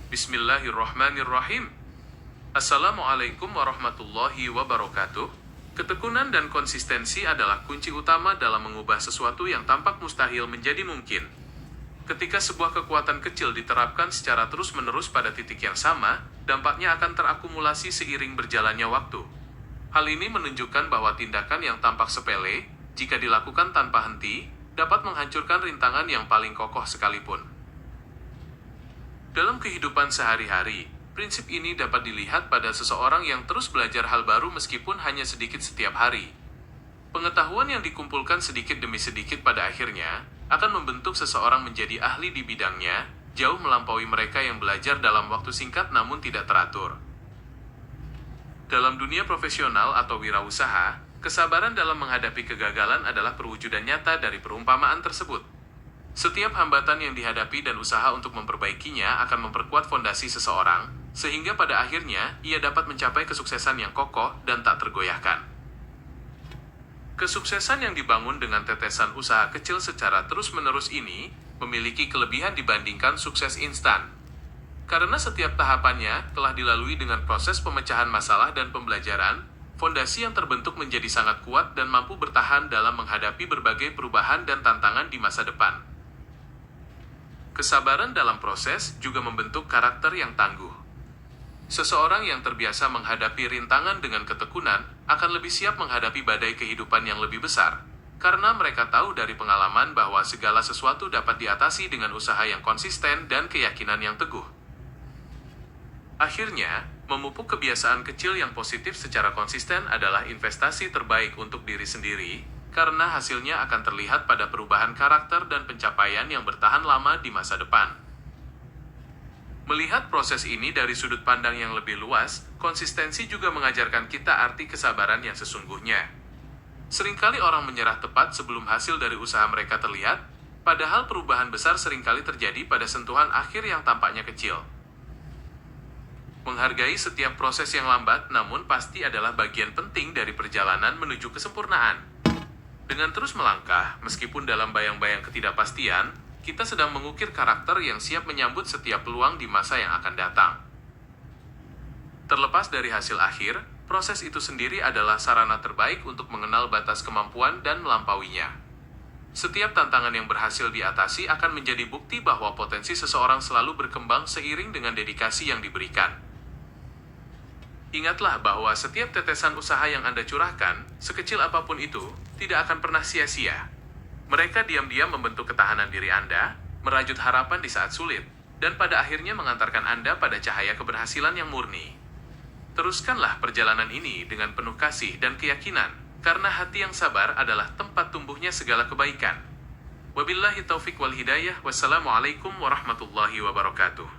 Bismillahirrahmanirrahim. Assalamualaikum warahmatullahi wabarakatuh. Ketekunan dan konsistensi adalah kunci utama dalam mengubah sesuatu yang tampak mustahil menjadi mungkin. Ketika sebuah kekuatan kecil diterapkan secara terus-menerus pada titik yang sama, dampaknya akan terakumulasi seiring berjalannya waktu. Hal ini menunjukkan bahwa tindakan yang tampak sepele, jika dilakukan tanpa henti, dapat menghancurkan rintangan yang paling kokoh sekalipun. Dalam kehidupan sehari-hari, prinsip ini dapat dilihat pada seseorang yang terus belajar hal baru meskipun hanya sedikit setiap hari. Pengetahuan yang dikumpulkan sedikit demi sedikit pada akhirnya akan membentuk seseorang menjadi ahli di bidangnya, jauh melampaui mereka yang belajar dalam waktu singkat namun tidak teratur. Dalam dunia profesional atau wirausaha, kesabaran dalam menghadapi kegagalan adalah perwujudan nyata dari perumpamaan tersebut. Setiap hambatan yang dihadapi dan usaha untuk memperbaikinya akan memperkuat fondasi seseorang, sehingga pada akhirnya ia dapat mencapai kesuksesan yang kokoh dan tak tergoyahkan. Kesuksesan yang dibangun dengan tetesan usaha kecil secara terus-menerus ini memiliki kelebihan dibandingkan sukses instan. Karena setiap tahapannya telah dilalui dengan proses pemecahan masalah dan pembelajaran, fondasi yang terbentuk menjadi sangat kuat dan mampu bertahan dalam menghadapi berbagai perubahan dan tantangan di masa depan. Kesabaran dalam proses juga membentuk karakter yang tangguh. Seseorang yang terbiasa menghadapi rintangan dengan ketekunan akan lebih siap menghadapi badai kehidupan yang lebih besar, karena mereka tahu dari pengalaman bahwa segala sesuatu dapat diatasi dengan usaha yang konsisten dan keyakinan yang teguh. Akhirnya, memupuk kebiasaan kecil yang positif secara konsisten adalah investasi terbaik untuk diri sendiri, karena hasilnya akan terlihat pada perubahan karakter dan pencapaian yang bertahan lama di masa depan. Melihat proses ini dari sudut pandang yang lebih luas, konsistensi juga mengajarkan kita arti kesabaran yang sesungguhnya. Seringkali orang menyerah tepat sebelum hasil dari usaha mereka terlihat, padahal perubahan besar seringkali terjadi pada sentuhan akhir yang tampaknya kecil. Menghargai setiap proses yang lambat namun pasti adalah bagian penting dari perjalanan menuju kesempurnaan. Dengan terus melangkah, meskipun dalam bayang-bayang ketidakpastian, kita sedang mengukir karakter yang siap menyambut setiap peluang di masa yang akan datang. Terlepas dari hasil akhir, proses itu sendiri adalah sarana terbaik untuk mengenal batas kemampuan dan melampauinya. Setiap tantangan yang berhasil diatasi akan menjadi bukti bahwa potensi seseorang selalu berkembang seiring dengan dedikasi yang diberikan. Ingatlah bahwa setiap tetesan usaha yang Anda curahkan, sekecil apapun itu, tidak akan pernah sia-sia. Mereka diam-diam membentuk ketahanan diri Anda, merajut harapan di saat sulit, dan pada akhirnya mengantarkan Anda pada cahaya keberhasilan yang murni. Teruskanlah perjalanan ini dengan penuh kasih dan keyakinan, karena hati yang sabar adalah tempat tumbuhnya segala kebaikan. Wabillahi taufiq wal hidayah. Wassalamualaikum warahmatullahi wabarakatuh.